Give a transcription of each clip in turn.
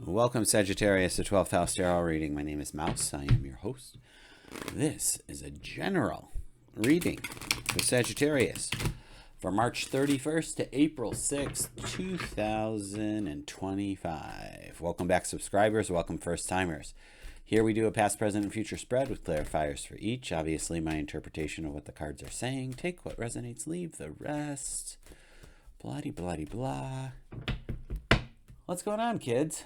Welcome, Sagittarius, to 12th House Tarot Reading. My name is Mouse. I am your host. This is a general reading for Sagittarius for March 31st to April 6th, 2025. Welcome back, subscribers. Welcome, first-timers. Here we do a past, present, and future spread with clarifiers for each. Obviously, my interpretation of what the cards are saying. Take what resonates, leave the rest. Bloody, bloody, blah. What's going on, kids?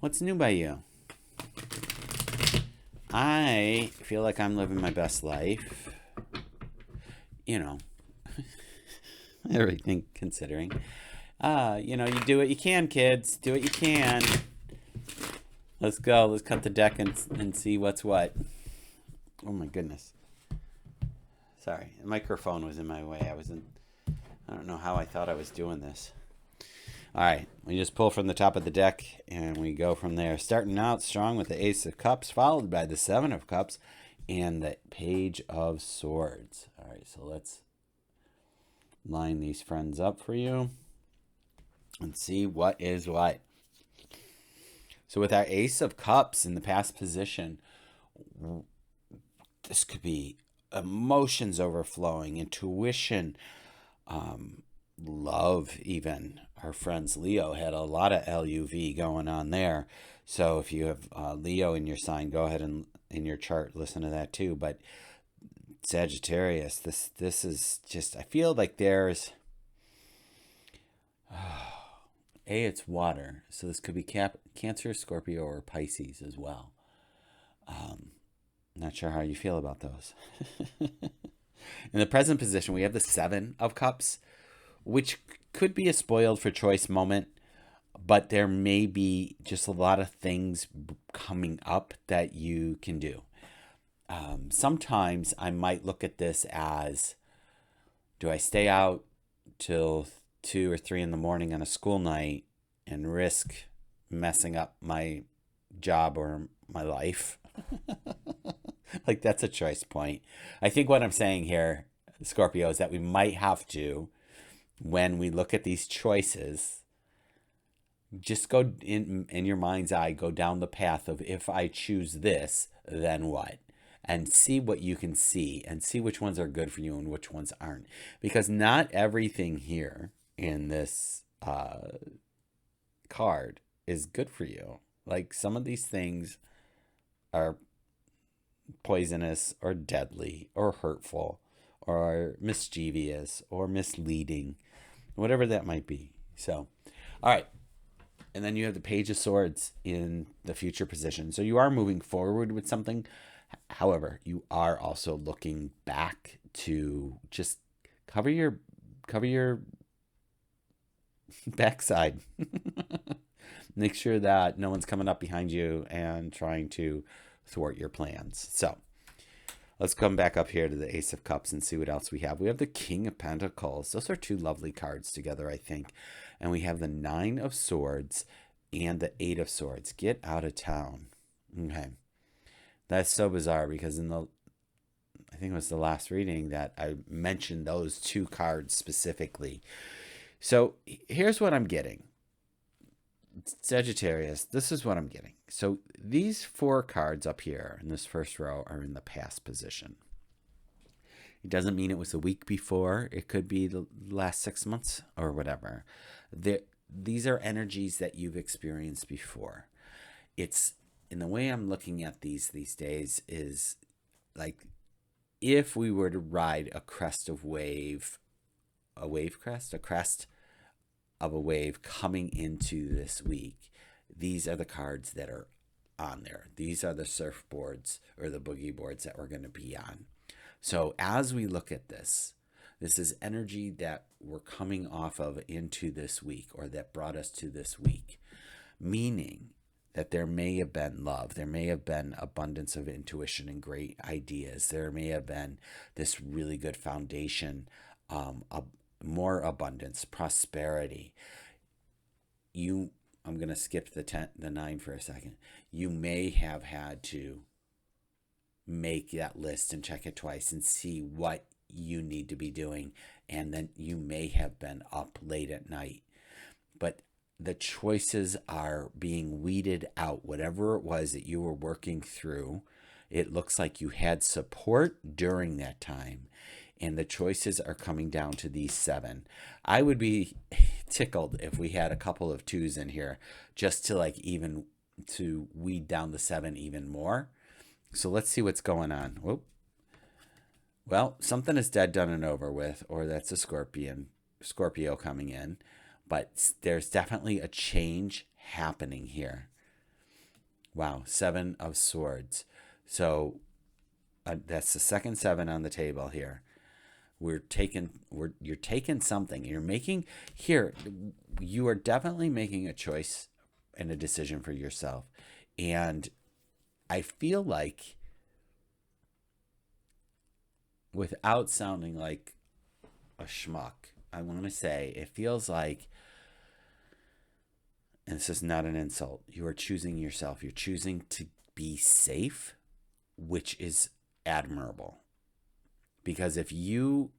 What's new by you? I feel like I'm living my best life. You know, everything considering. You do what you can, kids. Do what you can. Let's go. Let's cut the deck and see what's what. Oh my goodness. Sorry, the microphone was in my way. I don't know how I thought I was doing this. All right, we just pull from the top of the deck, and we go from there. Starting out strong with the Ace of Cups, followed by the Seven of Cups, and the Page of Swords. All right, so let's line these friends up for you and see what is what. So with our Ace of Cups in the past position, this could be emotions overflowing, intuition, love even. Our friends Leo had a lot of LUV going on there. So if you have Leo in your sign, go ahead and in your chart listen to that too. But Sagittarius, this is just, I feel like there's it's water, so this could be Cancer, Scorpio, or Pisces as well. Not sure how you feel about those. In the present position, we have the Seven of Cups, which could be a spoiled for choice moment, but there may be just a lot of things coming up that you can do. Sometimes I might look at this as, do I stay out till 2 or 3 in the morning on a school night and risk messing up my job or my life? Like, that's a choice point. I think what I'm saying here, Scorpio, is that we might have to, when we look at these choices, just go in your mind's eye, go down the path of, if I choose this, then what? And see what you can see, and see which ones are good for you and which ones aren't. Because not everything here in this card is good for you. Like, some of these things are poisonous or deadly or hurtful or mischievous or misleading, whatever that might be. So, all right. And then you have the Page of Swords in the future position. So you are moving forward with something. However, you are also looking back to just cover your backside. Make sure that no one's coming up behind you and trying to thwart your plans. So let's come back up here to the Ace of Cups and see what else we have. We have the King of Pentacles. Those are two lovely cards together, I think. And we have the Nine of Swords and the Eight of Swords. Get out of town. Okay. That's so bizarre, because I think it was the last reading that I mentioned those two cards specifically. So here's what I'm getting. Sagittarius, this is what I'm getting. So these 4 cards up here in this first row are in the past position. It doesn't mean it was a week before. It could be the last 6 months or whatever. These are energies that you've experienced before. It's, in the way I'm looking at these days, is like, if we were to ride a crest of wave, a crest of a wave coming into this week, these are the cards that are on there. These are the surfboards or the boogie boards that we're going to be on. So as we look at this is energy that we're coming off of into this week, or that brought us to this week, meaning that there may have been love, there may have been abundance of intuition and great ideas, there may have been this really good foundation, more abundance, prosperity. I'm going to skip the 9 for a second. You may have had to make that list and check it twice and see what you need to be doing. And then you may have been up late at night. But the choices are being weeded out. Whatever it was that you were working through, it looks like you had support during that time. And the choices are coming down to these 7. I would be tickled if we had a couple of 2s in here just to like even to weed down the 7 even more. So let's see what's going on. Whoop. Well, something is dead, done, and over with, or that's a Scorpio coming in. But there's definitely a change happening here. Wow, 7 of Swords. So that's the second 7 on the table here. You're taking something. You're making here. You are definitely making a choice and a decision for yourself. And I feel like, without sounding like a schmuck, I want to say it feels like, and this is not an insult, you are choosing yourself. You're choosing to be safe, which is admirable. Because if you're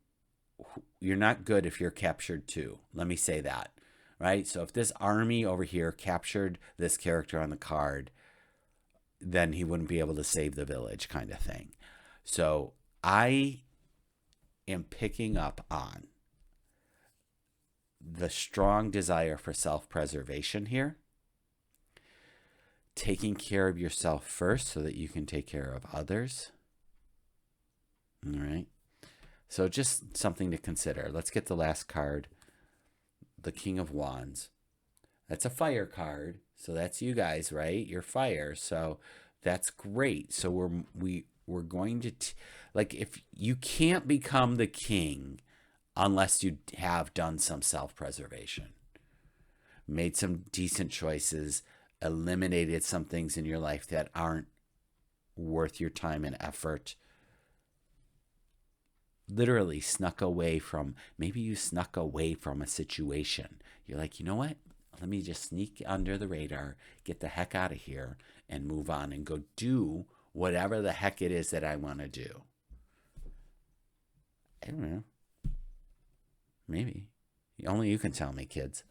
not good if you're captured too. Let me say that, right? So if this army over here captured this character on the card, then he wouldn't be able to save the village, kind of thing. So I am picking up on the strong desire for self-preservation here. Taking care of yourself first so that you can take care of others. All right. So just something to consider. Let's get the last card. The King of Wands. That's a fire card. So that's you guys, right? You're fire. So that's great. So we're going to like, if you can't become the king unless you have done some self-preservation, made some decent choices, eliminated some things in your life that aren't worth your time and effort. Literally maybe you snuck away from a situation. You're like, you know what? Let me just sneak under the radar, get the heck out of here, and move on and go do whatever the heck it is that I want to do. I don't know. Maybe. Only you can tell me, kids.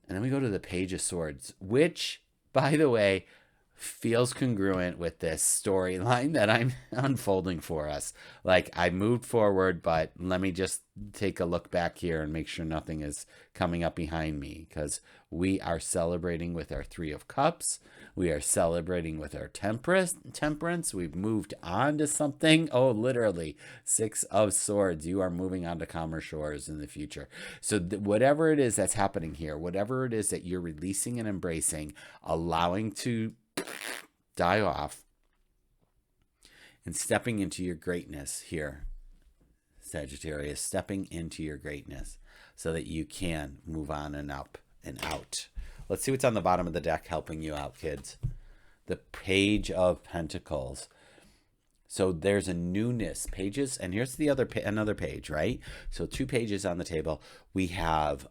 And then we go to the Page of Swords, which, by the way, feels congruent with this storyline that I'm unfolding for us. Like, I moved forward, but let me just take a look back here and make sure nothing is coming up behind me, because we are celebrating with our 3 of Cups. We are celebrating with our temperance. We've moved on to something. Oh, literally 6 of Swords. You are moving on to calmer shores in the future. So whatever it is that's happening here, whatever it is that you're releasing and embracing, allowing to die off, and stepping into your greatness here, Sagittarius, stepping into your greatness so that you can move on and up and out. Let's see what's on the bottom of the deck helping you out, kids. The Page of Pentacles. So there's a newness. Pages, and here's the another page, right? So 2 pages on the table. We have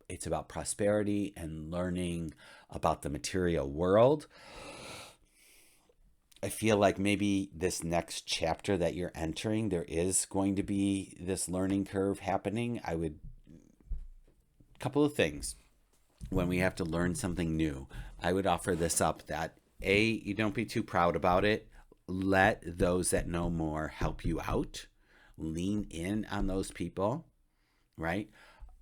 it's about prosperity and learning about the material world. I feel like maybe this next chapter that you're entering, there is going to be this learning curve happening. Couple of things. When we have to learn something new, I would offer this up that you don't be too proud about it. Let those that know more help you out. Lean in on those people, right?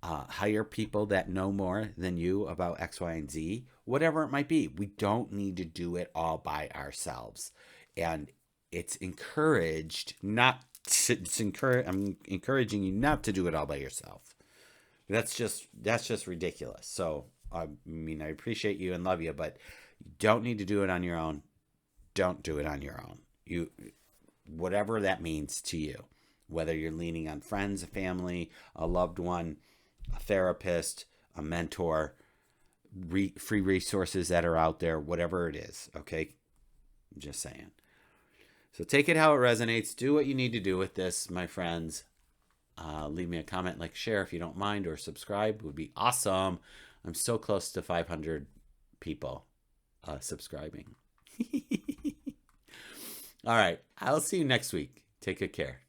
Hire people that know more than you about X, Y, and Z, whatever it might be. We don't need to do it all by ourselves. And it's encouraged I'm encouraging you not to do it all by yourself. That's just ridiculous. So, I mean, I appreciate you and love you, but you don't need to do it on your own. Don't do it on your own. Whatever that means to you, whether you're leaning on friends, a family, a loved one, a therapist, a mentor, free resources that are out there, whatever it is, okay? I'm just saying. So take it how it resonates. Do what you need to do with this, my friends. Leave me a comment, like, share if you don't mind, or subscribe would be awesome. I'm so close to 500 people subscribing. All right. I'll see you next week. Take good care.